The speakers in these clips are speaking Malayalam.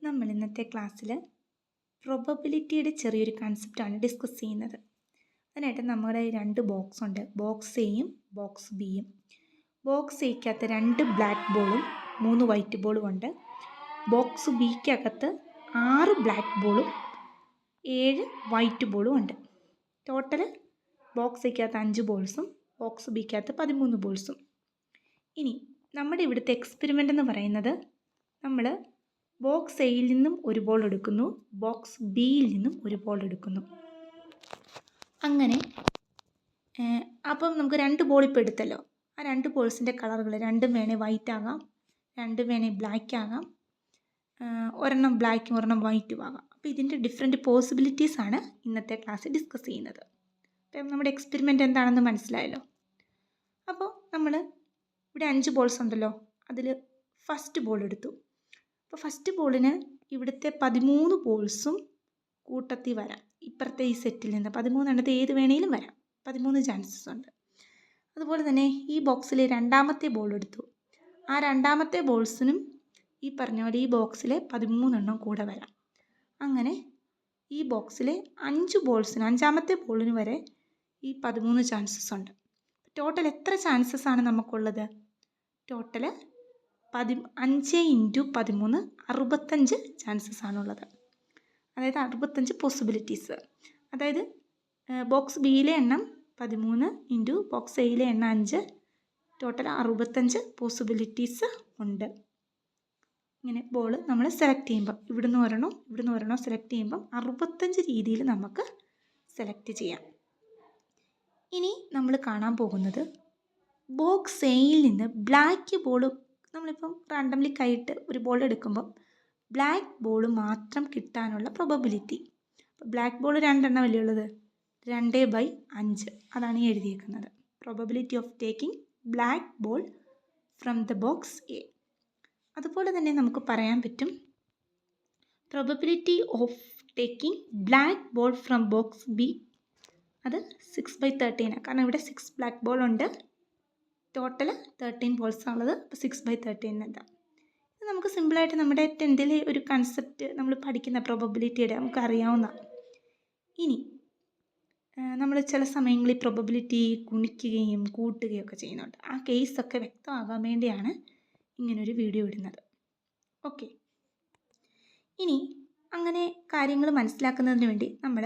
നമ്മൾ ഇന്നത്തെ ക്ലാസ്സിൽ പ്രോബബിലിറ്റിയുടെ ചെറിയൊരു കൺസെപ്റ്റാണ് ഡിസ്കസ് ചെയ്യുന്നത്. അതിനായിട്ട് നമ്മുടെ രണ്ട് ബോക്സ് ഉണ്ട്, ബോക്സ് എയും ബോക്സ് ബിയും. ബോക്സ് എയ്ക്കകത്ത് 2 ബ്ലാക്ക് ബോളും 3 വൈറ്റ് ബോളും ഉണ്ട്. ബോക്സ് ബിക്കകത്ത് 6 ബ്ലാക്ക് ബോളും 7 വൈറ്റ് ബോളും ഉണ്ട്. ടോട്ടൽ ബോക്സ് എയ്ക്കകത്ത് 5 ബോൾസും ബോക്സ് ബിക്കകത്ത് 13 ബോൾസും. ഇനി നമ്മുടെ ഇവിടുത്തെ എക്സ്പെരിമെൻ്റ് എന്ന് പറയുന്നത്, നമ്മൾ ബോക്സ് എയിൽ നിന്നും ഒരു ബോൾ എടുക്കുന്നു, ബോക്സ് ബിയിൽ നിന്നും ഒരു ബോൾ എടുക്കുന്നു. അങ്ങനെ അപ്പം നമുക്ക് 2 ബോൾ ഇപ്പോൾ എടുത്തല്ലോ. ആ 2 ബോൾസിൻ്റെ കളറുകൾ രണ്ടും വേണേൽ വൈറ്റ് ആകാം, രണ്ടും വേണേൽ ബ്ലാക്ക് ആകാം, ഒരെണ്ണം ബ്ലാക്കും ഒരെണ്ണം വൈറ്റും ആകാം. അപ്പോൾ ഇതിൻ്റെ ഡിഫറെൻറ്റ് പോസിബിലിറ്റീസാണ് ഇന്നത്തെ ക്ലാസ്സിൽ ഡിസ്കസ് ചെയ്യുന്നത്. അപ്പം നമ്മുടെ എക്സ്പെരിമെൻ്റ് എന്താണെന്ന് മനസ്സിലായല്ലോ. അപ്പോൾ നമ്മൾ ഇവിടെ 5 ബോൾസ് ഉണ്ടല്ലോ, അതിൽ ഫസ്റ്റ് ബോൾ എടുത്തു. അപ്പോൾ ഫസ്റ്റ് ബോളിന് ഇവിടുത്തെ 13 ബോൾസും കൂട്ടത്തിൽ വരാം. ഇപ്പുറത്തെ ഈ സെറ്റിൽ നിന്ന് 13 എണ്ണത്തിൽ ഏത് വേണേലും വരാം, 13 ചാൻസസ് ഉണ്ട്. അതുപോലെ തന്നെ ഈ ബോക്സിൽ രണ്ടാമത്തെ ബോൾ എടുത്തു. ആ രണ്ടാമത്തെ ബോൾസിനും ഈ പറഞ്ഞ പോലെ ഈ ബോക്സിലെ 13 എണ്ണം കൂടെ വരാം. അങ്ങനെ ഈ ബോക്സിലെ 5 ബോൾസിന്, അഞ്ചാമത്തെ ബോളിന് വരെ ഈ 13 ചാൻസസ് ഉണ്ട്. ടോട്ടൽ എത്ര ചാൻസസ് ആണ് നമുക്കുള്ളത്? ടോട്ടൽ 5 × 13 65 ചാൻസസ് ആണുള്ളത്. അതായത് 65 പോസിബിലിറ്റീസ്. അതായത് ബോക്സ് ബിയിലെ എണ്ണം 13 × ബോക്സ് എയിലെ എണ്ണം 5, ടോട്ടൽ 65 പോസിബിലിറ്റീസ് ഉണ്ട്. ഇങ്ങനെ ബോൾ നമ്മൾ സെലക്ട് ചെയ്യുമ്പോൾ ഇവിടുന്ന് ഒരെണ്ണം സെലക്ട് ചെയ്യുമ്പം 65 രീതിയിൽ നമുക്ക് സെലക്ട് ചെയ്യാം. ഇനി നമ്മൾ കാണാൻ പോകുന്നത്, ബോക്സ് എയിൽ നിന്ന് ബ്ലാക്ക് ബോൾ, നമ്മളിപ്പം റാൻഡംലി കൈയിട്ട് ഒരു ബോൾ എടുക്കുമ്പം ബ്ലാക്ക് ബോൾ മാത്രം കിട്ടാനുള്ള പ്രോബബിലിറ്റി. ബ്ലാക്ക് ബോൾ 2 എണ്ണം അല്ലേ ഉള്ളത്, 2/5 അതാണ് ഈ എഴുതിയേക്കുന്നത്. Probability of taking black ball from the box A. അതുപോലെ തന്നെ നമുക്ക് പറയാൻ പറ്റും, probability of taking black ball from box B, അത് 6/13. കാരണം ഇവിടെ 6 ബ്ലാക്ക് ബോൾ ഉണ്ട്, ടോട്ടൽ 13 ബോൾസ് ഉള്ളത്. അപ്പോൾ 6/13 എന്താ? ഇത് നമുക്ക് സിമ്പിളായിട്ട് നമ്മുടെ 10th ഒരു കൺസെപ്റ്റ് നമ്മൾ പഠിക്കുന്ന പ്രോബബിലിറ്റിയുടെ നമുക്ക് അറിയാവുന്ന. ഇനി നമ്മൾ ചില സമയങ്ങളിൽ പ്രോബബിലിറ്റി ഗുണിക്കുകയും കൂട്ടുകയും ഒക്കെ ചെയ്യുന്നുണ്ട്. ആ കേസൊക്കെ വ്യക്തമാകാൻ വേണ്ടിയാണ് ഇങ്ങനൊരു വീഡിയോ ഇടുന്നത്. ഓക്കെ, ഇനി അങ്ങനെ കാര്യങ്ങൾ മനസ്സിലാക്കുന്നതിന് വേണ്ടി നമ്മൾ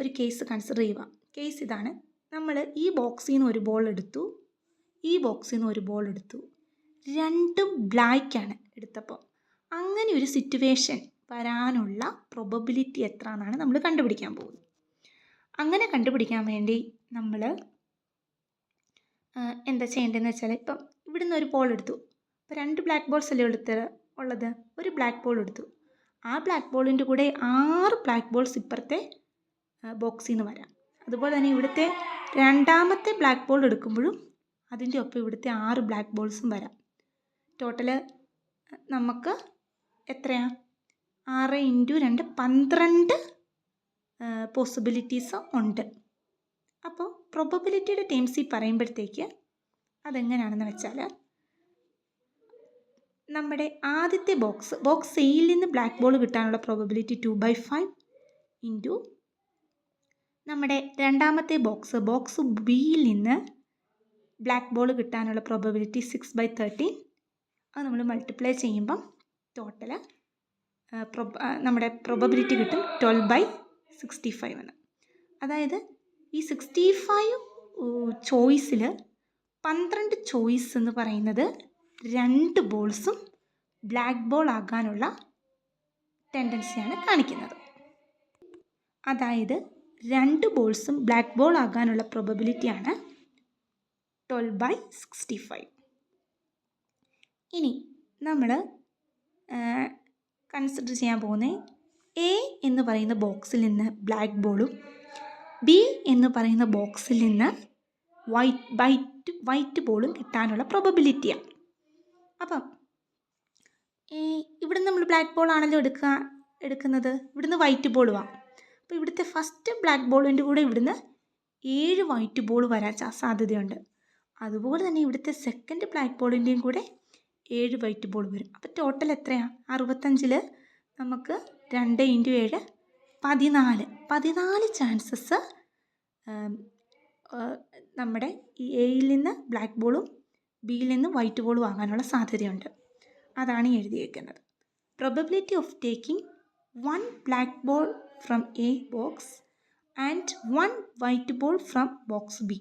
ഒരു കേസ് കൺസിഡർ ചെയ്യുക. കേസ് ഇതാണ്, നമ്മൾ ഈ ബോക്സിൽ നിന്ന് ഒരു ബോൾ എടുത്തു, ഈ ബോക്സിൽ നിന്ന് ഒരു ബോൾ എടുത്തു, രണ്ടും ബ്ലാക്കാണ് എടുത്തപ്പോൾ. അങ്ങനെ ഒരു സിറ്റുവേഷൻ വരാനുള്ള പ്രോബബിലിറ്റി എത്ര എന്നാണ് നമ്മൾ കണ്ടുപിടിക്കാൻ പോകുന്നത്. അങ്ങനെ കണ്ടുപിടിക്കാൻ വേണ്ടി നമ്മൾ എന്താ ചെയ്യേണ്ടതെന്ന് വെച്ചാൽ, ഇപ്പം ഇവിടുന്ന് ഒരു ബോൾ എടുത്തു. അപ്പോൾ 2 ബ്ലാക്ക് ബോൾസ് അല്ലേ ഉള്ളത്, ഒരു ബ്ലാക്ക് ബോൾ എടുത്തു. ആ ബ്ലാക്ക് ബോളിൻ്റെ കൂടെ 6 ബ്ലാക്ക് ബോൾസ് ഇപ്പുറത്തെ ബോക്സിൽ നിന്ന് വരാം. അതുപോലെ തന്നെ ഇവിടുത്തെ രണ്ടാമത്തെ ബ്ലാക്ക് ബോൾ എടുക്കുമ്പോഴും അതിൻ്റെ ഒപ്പം ഇവിടുത്തെ 6 ബ്ലാക്ക് ബോൾസും വരാം. ടോട്ടൽ നമുക്ക് എത്രയാണ്? 6 × 2 12 പോസിബിലിറ്റീസ് ഉണ്ട്. അപ്പോൾ പ്രോബബിലിറ്റിയുടെ ടേംസിൽ പറയുമ്പോഴത്തേക്ക് അതെങ്ങനെയാണെന്ന് വെച്ചാൽ, നമ്മുടെ ആദ്യത്തെ ബോക്സ് എയിൽ നിന്ന് ബ്ലാക്ക് ബോൾ കിട്ടാനുള്ള പ്രോബബിലിറ്റി 2/5 ഇൻറ്റു നമ്മുടെ രണ്ടാമത്തെ ബോക്സ് ബിയിൽ നിന്ന് ബ്ലാക്ക് ബോൾ കിട്ടാനുള്ള പ്രോബബിലിറ്റി 6/13. അത് നമ്മൾ മൾട്ടിപ്ലൈ ചെയ്യുമ്പം ടോട്ടൽ നമ്മുടെ പ്രോബബിലിറ്റി കിട്ടും 12/65 എന്ന്. അതായത് ഈ 65 ചോയ്സിൽ 12 ചോയ്സ് എന്ന് പറയുന്നത് 2 ബോൾസും ബ്ലാക്ക് ബോൾ ആകാനുള്ള ടെൻഡൻസിയാണ് കാണിക്കുന്നത്. അതായത് 2 ബോൾസും ബ്ലാക്ക് ബോൾ ആകാനുള്ള പ്രോബബിലിറ്റിയാണ് 12/65. ഇനി നമ്മൾ കൺസിഡർ ചെയ്യാൻ പോകുന്നത്, എ എന്ന് പറയുന്ന ബോക്സിൽ നിന്ന് ബ്ലാക്ക് ബോളും ബി എന്ന് പറയുന്ന ബോക്സിൽ നിന്ന് വൈറ്റ് ബോളും കിട്ടാനുള്ള പ്രോബബിലിറ്റിയാണ്. അപ്പം ഇവിടുന്ന് നമ്മൾ ബ്ലാക്ക് ബോൾ ആണല്ലോ എടുക്കുന്നത്, ഇവിടുന്ന് വൈറ്റ് ബോളുമാണ്. അപ്പോൾ ഇവിടുത്തെ ഫസ്റ്റ് ബ്ലാക്ക് ബോളിൻ്റെ കൂടെ ഇവിടുന്ന് 7 വൈറ്റ് ബോൾ വരാൻ സാധ്യതയുണ്ട്. അതുപോലെ തന്നെ ഇവിടുത്തെ സെക്കൻഡ് ബ്ലാക്ക് ബോളിൻ്റെയും കൂടെ 7 വൈറ്റ് ബോൾ വരും. അപ്പോൾ ടോട്ടൽ എത്രയാണ്? 65 നമുക്ക് 2 × 7 14 ചാൻസസ് നമ്മുടെ ഈ എയിൽ നിന്ന് ബ്ലാക്ക് ബോളും ബിയിൽ നിന്ന് വൈറ്റ് ബോളും ആകാനുള്ള സാധ്യതയുണ്ട്. അതാണ് എഴുതിയേക്കുന്നത്. Probability of taking 1 black ball from A box and 1 white ball from box B.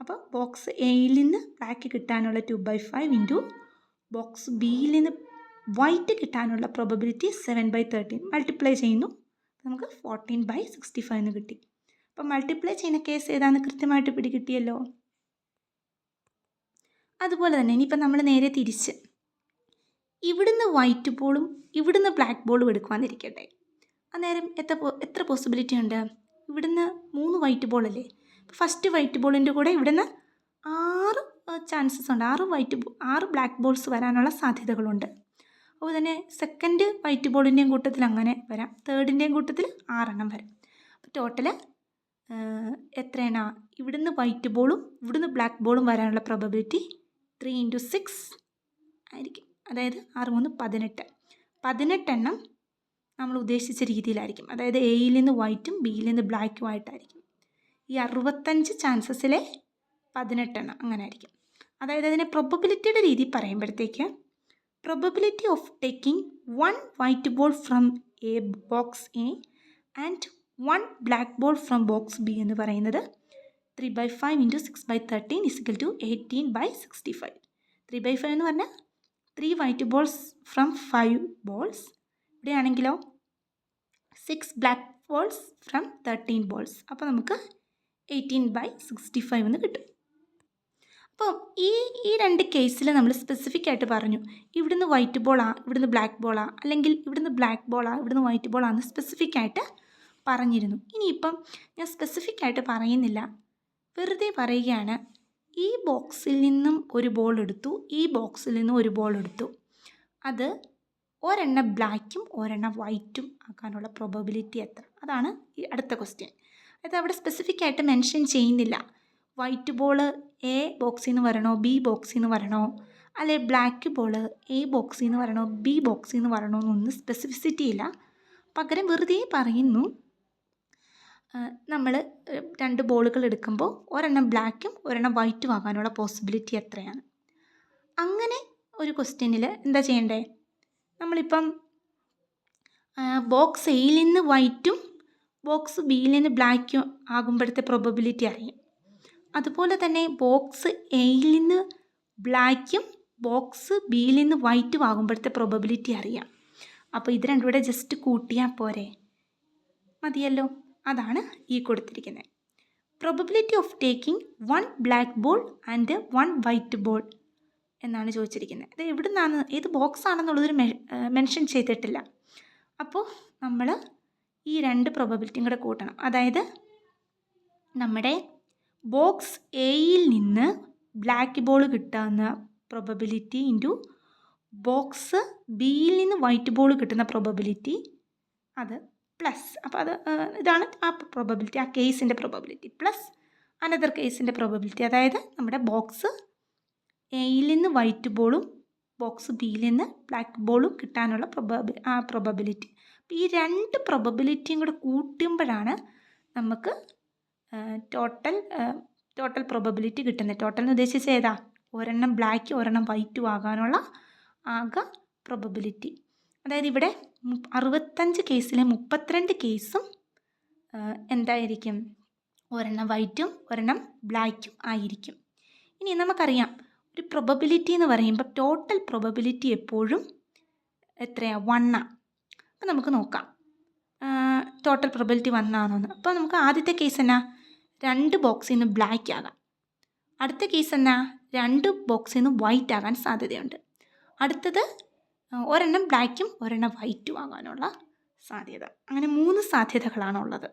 അപ്പോൾ ബോക്സ് എയിൽ നിന്ന് ബ്ലാക്ക് കിട്ടാനുള്ള 2/5 ഇൻറ്റു ബോക്സ് ബിയിൽ നിന്ന് വൈറ്റ് കിട്ടാനുള്ള പ്രോബബിലിറ്റി 7/13 മൾട്ടിപ്ലൈ ചെയ്യുന്നു. നമുക്ക് 14/65 എന്ന് കിട്ടി. അപ്പോൾ മൾട്ടിപ്ലൈ ചെയ്യുന്ന കേസ് ഏതാണെന്ന് കൃത്യമായിട്ട് പിടികിട്ടിയല്ലോ. അതുപോലെ തന്നെ ഇനിയിപ്പോൾ നമ്മൾ നേരെ തിരിച്ച് ഇവിടുന്ന് വൈറ്റ് ബോളും ഇവിടുന്ന് ബ്ലാക്ക് ബോളും എടുക്കുവാന്നിരിക്കട്ടെ. അന്നേരം എത്ര പോസിബിലിറ്റി ഉണ്ട്? ഇവിടുന്ന് 3 വൈറ്റ് ബോളല്ലേ. ഫസ്റ്റ് വൈറ്റ് ബോളിൻ്റെ കൂടെ ഇവിടുന്ന് 6 ചാൻസസ് ഉണ്ട്. 6 ബ്ലാക്ക് ബോൾസ് വരാനുള്ള സാധ്യതകളുണ്ട്. അപ്പോൾ തന്നെ സെക്കൻഡ് വൈറ്റ് ബോളിൻ്റെയും കൂട്ടത്തിൽ അങ്ങനെ വരാം, തേർഡിൻ്റെയും കൂട്ടത്തിൽ 6 എണ്ണം വരാം. അപ്പോൾ ടോട്ടൽ എത്രയാണ്? ഇവിടുന്ന് വൈറ്റ് ബോളും ഇവിടുന്ന് ബ്ലാക്ക് ബോളും വരാനുള്ള പ്രോബബിലിറ്റി 3 × 6 ആയിരിക്കും. അതായത് 6 × 3 18 എണ്ണം നമ്മൾ ഉദ്ദേശിച്ച രീതിയിലായിരിക്കും. അതായത് എയിൽ നിന്ന് വൈറ്റും ബിയിൽ നിന്ന് ബ്ലാക്കും ആയിട്ടായിരിക്കും. ഈ 65 ചാൻസസിലെ 18 എണ്ണം അങ്ങനെ ആയിരിക്കും. അതായത് അതിനെ പ്രോബബിലിറ്റിയുടെ രീതി പറയുമ്പോഴത്തേക്ക് probability of taking 1 white ball from A box A and 1 black ball from box B എന്ന് പറയുന്നത് 3/5 × 6/13 = 18/65. 3/5 എന്ന് പറഞ്ഞാൽ 3 വൈറ്റ് ബോൾസ് ഫ്രം 5 ബോൾസ്. ഇവിടെയാണെങ്കിലോ 6 ബ്ലാക്ക് ബോൾസ് ഫ്രം 13 ബോൾസ്. അപ്പോൾ നമുക്ക് 18/65 എന്ന് കിട്ടും. അപ്പോൾ ഈ 2 കേസിൽ നമ്മൾ സ്പെസിഫിക് ആയിട്ട് പറഞ്ഞു ഇവിടുന്ന് വൈറ്റ് ബോളാ ഇവിടുന്ന് ബ്ലാക്ക് ബോളാ, അല്ലെങ്കിൽ ഇവിടുന്ന് ബ്ലാക്ക് ബോളാ ഇവിടുന്ന് വൈറ്റ് ബോളാന്ന് സ്പെസിഫിക് ആയിട്ട് പറഞ്ഞിരുന്നു. ഇനിയിപ്പം ഞാൻ സ്പെസിഫിക് ആയിട്ട് പറയുന്നില്ല, വെറുതെ പറയുകയാണ്. ഈ ബോക്സിൽ നിന്നും ഒരു ബോൾ എടുത്തു, ഈ ബോക്സിൽ നിന്നും ഒരു ബോൾ എടുത്തു. അത് ഒരെണ്ണം ബ്ലാക്കും ഒരെണ്ണം വൈറ്റും ആക്കാനുള്ള പ്രോബബിലിറ്റി എത്ര? അതാണ് ഈ അടുത്ത ക്വസ്റ്റ്യൻ. അത് അവിടെ സ്പെസിഫിക് ആയിട്ട് മെൻഷൻ ചെയ്യുന്നില്ല. വൈറ്റ് ബോൾ എ ബോക്സിൽ നിന്ന് വരണോ ബി ബോക്സിൽ നിന്ന് വരണോ, അല്ലെ ബ്ലാക്ക് ബോൾ എ ബോക്സിൽ നിന്ന് വരണോ ബി ബോക്സിൽ നിന്ന് വരണോ എന്നൊന്നും സ്പെസിഫിസിറ്റി ഇല്ല. പകരം വെറുതെ പറയുന്നു നമ്മൾ 2 ബോളുകൾ എടുക്കുമ്പോൾ ഒരെണ്ണം ബ്ലാക്കും ഒരെണ്ണം വൈറ്റും ആകാനുള്ള പോസിബിലിറ്റി എത്രയാണ്. അങ്ങനെ ഒരു ക്വസ്റ്റ്യനിൽ എന്താ ചെയ്യണ്ടേ? നമ്മളിപ്പം ബോക്സ് എയിൽ നിന്ന് വൈറ്റും ബോക്സ് ബിയിൽ നിന്ന് ബ്ലാക്കും ആകുമ്പോഴത്തെ പ്രോബബിലിറ്റി അറിയാം. അതുപോലെ തന്നെ ബോക്സ് എയിൽ നിന്ന് ബ്ലാക്കും ബോക്സ് ബിയിൽ നിന്ന് വൈറ്റും ആകുമ്പോഴത്തെ പ്രോബബിലിറ്റി അറിയാം. അപ്പോൾ ഇത് രണ്ടും കൂടെ ജസ്റ്റ് കൂട്ടിയാൽ പോരെ, മതിയല്ലോ. അതാണ് ഈ കൊടുത്തിരിക്കുന്നത്. Probability of taking 1 black ball and 1 white ball എന്നാണ് ചോദിച്ചിരിക്കുന്നത്. ഇത് എവിടെ നിന്നാണ്, ഏത് ബോക്സ് ആണെന്നുള്ളതൊരു മെൻഷൻ ചെയ്തിട്ടില്ല. അപ്പോൾ നമ്മൾ ഈ 2 പ്രോബബിലിറ്റിയും കൂടെ കൂട്ടണം. അതായത് നമ്മുടെ ബോക്സ് എയിൽ നിന്ന് ബ്ലാക്ക് ബോൾ കിട്ടാവുന്ന പ്രോബബിലിറ്റി ഇൻറ്റു ബോക്സ് ബിയിൽ നിന്ന് വൈറ്റ് ബോൾ കിട്ടുന്ന പ്രോബബിലിറ്റി, അത് പ്ലസ്. അപ്പോൾ അത് ഇതാണ് ആ പ്രോബബിലിറ്റി, ആ കേസിൻ്റെ പ്രോബബിലിറ്റി പ്ലസ് അനദർ കേസിൻ്റെ പ്രോബബിലിറ്റി. അതായത് നമ്മുടെ ബോക്സ് എയിൽ നിന്ന് വൈറ്റ് ബോളും ബോക്സ് ബിയിൽ നിന്ന് ബ്ലാക്ക് ബോളും കിട്ടാനുള്ള പ്രോബബിലിറ്റി. അപ്പോൾ ഈ 2 പ്രോബബിലിറ്റിയും കൂടെ കൂട്ടുമ്പോഴാണ് നമുക്ക് ടോട്ടൽ പ്രോബബിലിറ്റി കിട്ടുന്നത്. ടോട്ടൽ എന്ന് ഉദ്ദേശിച്ച് ഏതാ? ഒരെണ്ണം ബ്ലാക്ക് ഒരെണ്ണം വൈറ്റും ആകാനുള്ള ആകെ പ്രോബബിലിറ്റി. അതായത് ഇവിടെ 65 കേസിലെ 32 കേസും എന്തായിരിക്കും? ഒരെണ്ണം വൈറ്റും ഒരെണ്ണം ബ്ലാക്കും ആയിരിക്കും. ഇനി നമുക്കറിയാം ഒരു പ്രോബബിലിറ്റി എന്ന് പറയുമ്പോൾ ടോട്ടൽ പ്രോബബിലിറ്റി എപ്പോഴും എത്രയാണ്? 1. അപ്പോൾ നമുക്ക് നോക്കാം ടോട്ടൽ പ്രോബബിലിറ്റി 1 ആണോന്ന്. അപ്പോൾ നമുക്ക് ആദ്യത്തെ കേസ് എന്നാ? 2 ബോക്സിൽ നിന്ന് ബ്ലാക്ക് ആകാം. അടുത്ത കേസ് എന്നാ? 2 ബോക്സിൽ നിന്ന് വൈറ്റ് ആകാൻ സാധ്യതയുണ്ട്. അടുത്തത് ഒരെണ്ണം ബ്ലാക്കും ഒരെണ്ണം വൈറ്റും ആകാനുള്ള സാധ്യത. അങ്ങനെ 3 സാധ്യതകളാണുള്ളത്.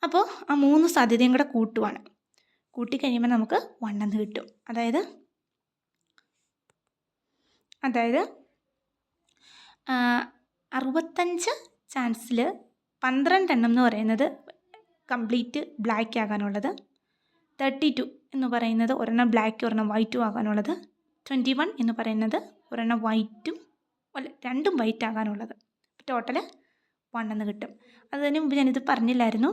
അപ്പോൾ ആ 3 സാധ്യതയും കൂടെ കൂട്ടുവാണ്. കൂട്ടിക്കഴിയുമ്പോൾ നമുക്ക് 1 എന്ന് കിട്ടും. അതായത് 65 ചാൻസിൽ 12 എണ്ണം എന്ന് പറയുന്നത് കംപ്ലീറ്റ് ബ്ലാക്ക് ആകാനുള്ളത്, 32 എന്ന് പറയുന്നത് ഒരെണ്ണം ബ്ലാക്ക് ഒരെണ്ണം വൈറ്റും ആകാനുള്ളത്, 21 എന്ന് പറയുന്നത് ഒരെണ്ണം വൈറ്റും അല്ല രണ്ടും വൈറ്റ് ആകാനുള്ളത്. ടോട്ടൽ 1 എന്ന് കിട്ടും. അതിന് മുമ്പ് ഞാനിത് പറഞ്ഞില്ലായിരുന്നു.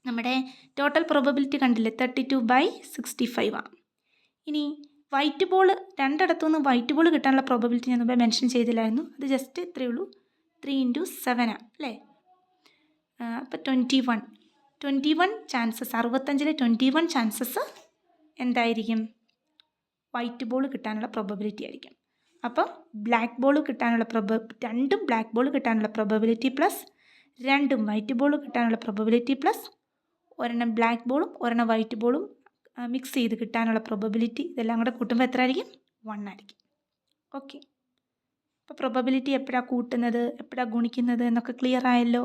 നമ്മുടെ ടോട്ടൽ പ്രോബബിലിറ്റി കണ്ടില്ലേ, 32/65 ആണ്. ഇനി വൈറ്റ് ബോൾ രണ്ടിടത്തുനിന്ന് വൈറ്റ് ബോൾ കിട്ടാനുള്ള പ്രോബബിലിറ്റി ഞാൻ മുമ്പേ മെൻഷൻ ചെയ്തില്ലായിരുന്നു. അത് ജസ്റ്റ് ഇത്രയേ ഉള്ളൂ, 3 × 7 ആണ് അല്ലേ. അപ്പോൾ 21 ചാൻസസ്, 65-ൽ 21 ചാൻസസ് എന്തായിരിക്കും, വൈറ്റ് ബോൾ കിട്ടാനുള്ള പ്രോബബിലിറ്റി ആയിരിക്കും. അപ്പം ബ്ലാക്ക് ബോൾ കിട്ടാനുള്ള രണ്ടും ബ്ലാക്ക് ബോൾ കിട്ടാനുള്ള പ്രോബബിലിറ്റി പ്ലസ് രണ്ടും വൈറ്റ് ബോൾ കിട്ടാനുള്ള പ്രോബബിലിറ്റി പ്ലസ് ഒരെണ്ണം ബ്ലാക്ക് ബോളും ഒരെണ്ണം വൈറ്റ് ബോളും മിക്സ് ചെയ്ത് കിട്ടാനുള്ള പ്രോബബിലിറ്റി, ഇതെല്ലാം കൂടെ കൂട്ടുമ്പോൾ എത്ര ആയിരിക്കും, 1 ആയിരിക്കും. ഓക്കെ, അപ്പോൾ പ്രോബബിലിറ്റി എപ്പോഴാണ് കൂട്ടുന്നത് എപ്പോഴാണ് ഗുണിക്കുന്നത് എന്നൊക്കെ ക്ലിയർ ആയല്ലോ.